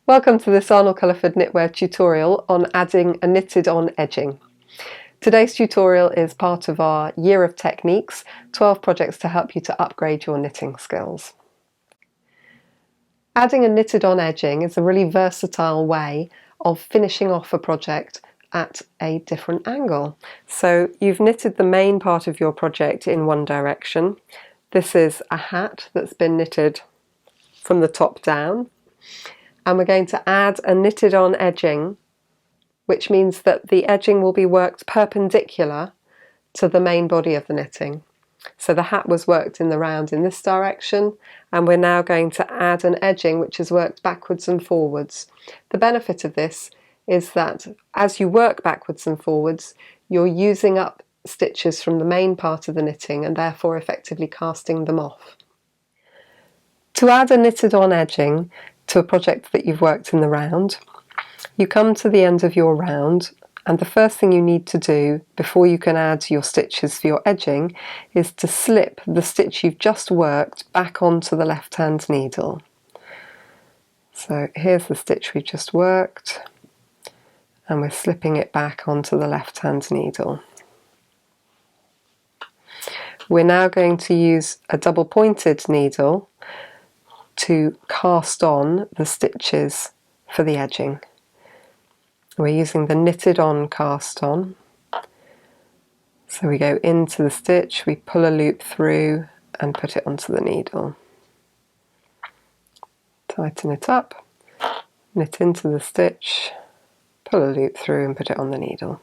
Welcome to this Arnall-Culliford Knitwear tutorial on adding a knitted on edging. Today's tutorial is part of our Year of Techniques, 12 projects to help you to upgrade your knitting skills. Adding a knitted on edging is a really versatile way of finishing off a project at a different angle. So you've knitted the main part of your project in one direction. This is a hat that's been knitted from the top down. And we're going to add a knitted on edging, which means that the edging will be worked perpendicular to the main body of the knitting. So the hat was worked in the round in this direction, and we're now going to add an edging which is worked backwards and forwards. The benefit of this is that as you work backwards and forwards, you're using up stitches from the main part of the knitting and therefore effectively casting them off. To add a knitted on edging to a project that you've worked in the round, you come to the end of your round, and the first thing you need to do before you can add your stitches for your edging is to slip the stitch you've just worked back onto the left hand needle. So here's the stitch we've just worked, and we're slipping it back onto the left hand needle. We're now going to use a double pointed needle to cast on the stitches for the edging. We're using the knitted on cast on. So we go into the stitch, we pull a loop through and put it onto the needle. Tighten it up, knit into the stitch, pull a loop through and put it on the needle.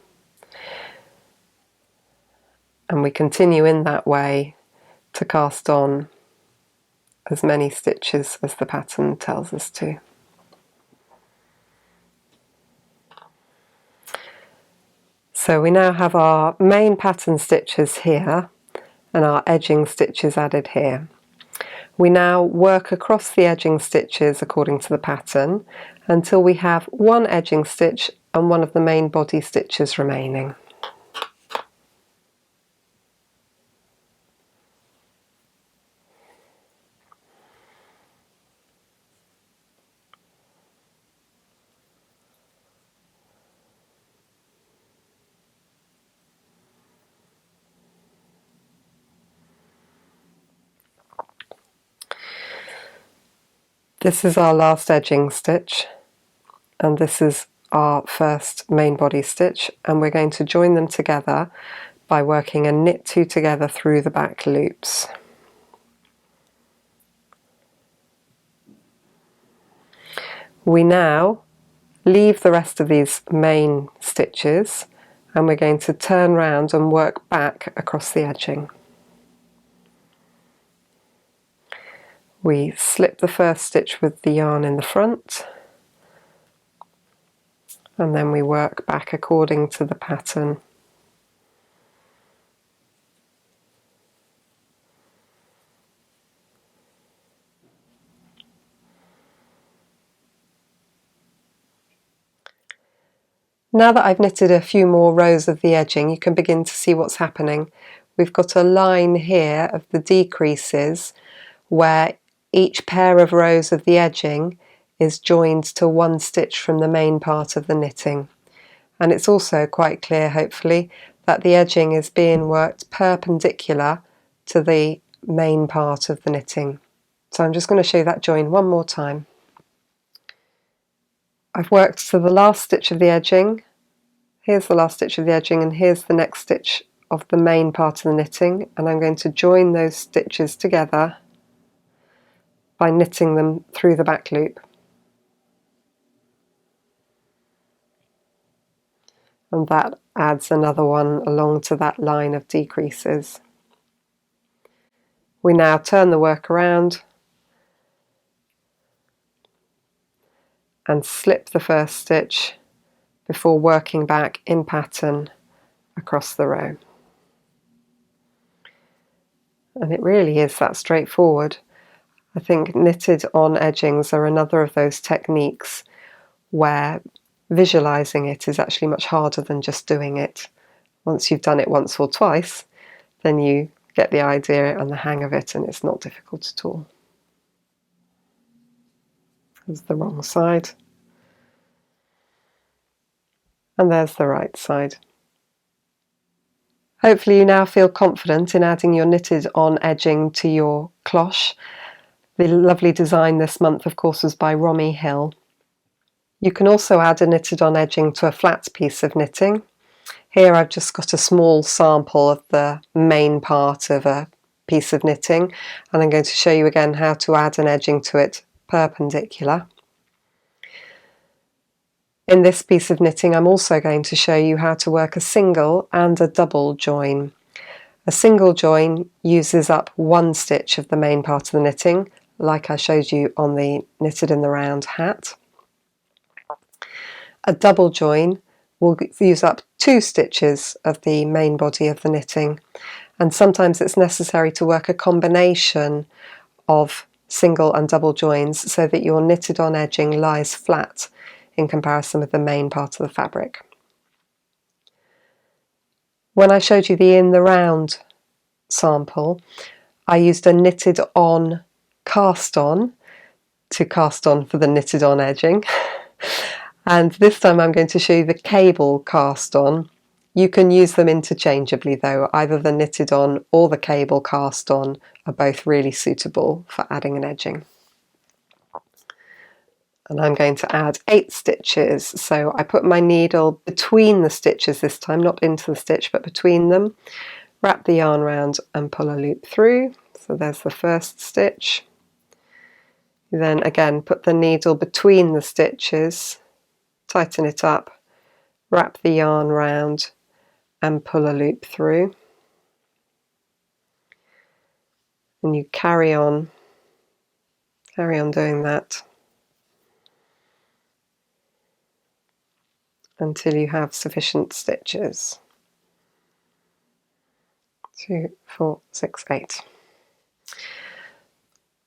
And we continue in that way to cast on as many stitches as the pattern tells us to. So we now have our main pattern stitches here and our edging stitches added here. We now work across the edging stitches according to the pattern until we have one edging stitch and one of the main body stitches remaining. This is our last edging stitch, and this is our first main body stitch, and we're going to join them together by working a knit two together through the back loops. We now leave the rest of these main stitches, and we're going to turn round and work back across the edging. We slip the first stitch with the yarn in the front, and then we work back according to the pattern. Now that I've knitted a few more rows of the edging, you can begin to see what's happening. We've got a line here of the decreases where each pair of rows of the edging is joined to one stitch from the main part of the knitting. And it's also quite clear, hopefully, that the edging is being worked perpendicular to the main part of the knitting. So I'm just going to show you that join one more time. I've worked to the last stitch of the edging. Here's the last stitch of the edging, and here's the next stitch of the main part of the knitting, and I'm going to join those stitches together by knitting them through the back loop. And that adds another one along to that line of decreases. We now turn the work around and slip the first stitch before working back in pattern across the row. And it really is that straightforward. I think knitted on edgings are another of those techniques where visualizing it is actually much harder than just doing it. Once you've done it once or twice, then you get the idea and the hang of it, and it's not difficult at all. There's the wrong side. And there's the right side. Hopefully you now feel confident in adding your knitted on edging to your cloche. The lovely design this month, of course, was by Romi Hill. You can also add a knitted on edging to a flat piece of knitting. Here I've just got a small sample of the main part of a piece of knitting, and I'm going to show you again how to add an edging to it perpendicular. In this piece of knitting I'm also going to show you how to work a single and a double join. A single join uses up one stitch of the main part of the knitting, like I showed you on the knitted in the round hat. A double join will use up 2 stitches of the main body of the knitting, and sometimes it's necessary to work a combination of single and double joins so that your knitted on edging lies flat in comparison with the main part of the fabric. When I showed you the in the round sample, I used a knitted on cast on to cast on for the knitted on edging. And this time I'm going to show you the cable cast on. You can use them interchangeably though, either the knitted on or the cable cast on are both really suitable for adding an edging. And I'm going to add 8 stitches, so I put my needle between the stitches this time, not into the stitch but between them, wrap the yarn round and pull a loop through. So there's the first stitch. You then again put the needle between the stitches, tighten it up, wrap the yarn round and pull a loop through, and you carry on doing that until you have sufficient stitches. 2, 4, 6, 8.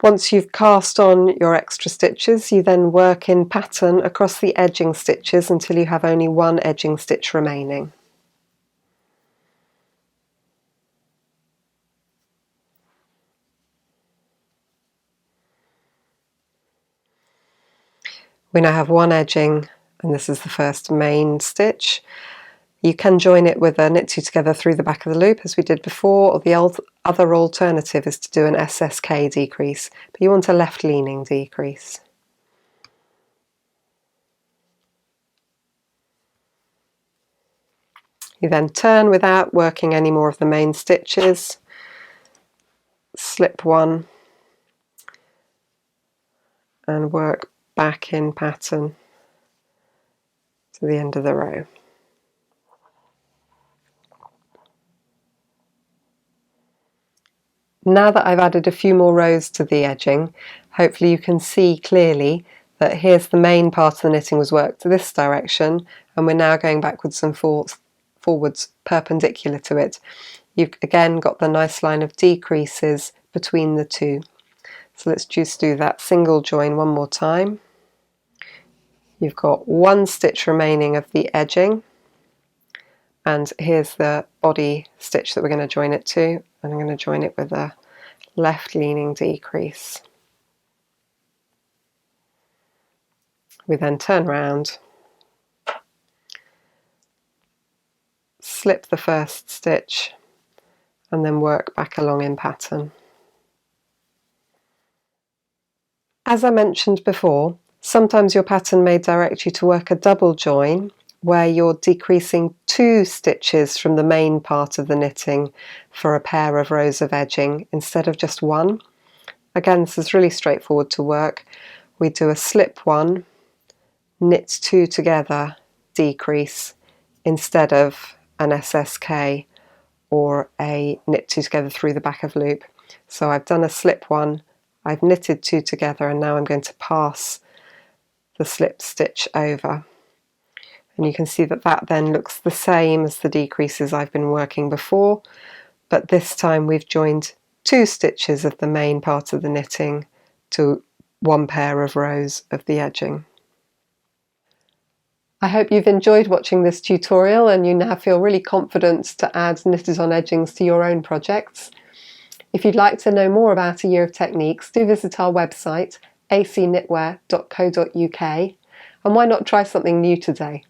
Once you've cast on your extra stitches, you then work in pattern across the edging stitches until you have only one edging stitch remaining. We now have one edging, and this is the first main stitch. You can join it with a knit 2 together through the back of the loop as we did before, or the other alternative is to do an SSK decrease, but you want a left leaning decrease. You then turn without working any more of the main stitches, slip one and work back in pattern to the end of the row. Now that I've added a few more rows to the edging, hopefully you can see clearly that here's the main part of the knitting was worked this direction, and we're now going backwards and forwards perpendicular to it. You've again got the nice line of decreases between the two. So let's just do that single join one more time. You've got one stitch remaining of the edging, and here's the body stitch that we're going to join it to, and I'm going to join it with a left leaning decrease. We then turn round, slip the first stitch and then work back along in pattern. As I mentioned before, sometimes your pattern may direct you to work a double join where you're decreasing 2 stitches from the main part of the knitting for a pair of rows of edging instead of just 1. Again, this is really straightforward to work. We do a slip 1, knit 2 together, decrease, instead of an SSK or a knit 2 together through the back of loop. So I've done a slip 1, I've knitted 2 together, and now I'm going to pass the slip stitch over. And you can see that that then looks the same as the decreases I've been working before, but this time we've joined 2 stitches of the main part of the knitting to one pair of rows of the edging. I hope you've enjoyed watching this tutorial and you now feel really confident to add knitted on edgings to your own projects. If you'd like to know more about A Year of Techniques, do visit our website acknitwear.co.uk, and why not try something new today?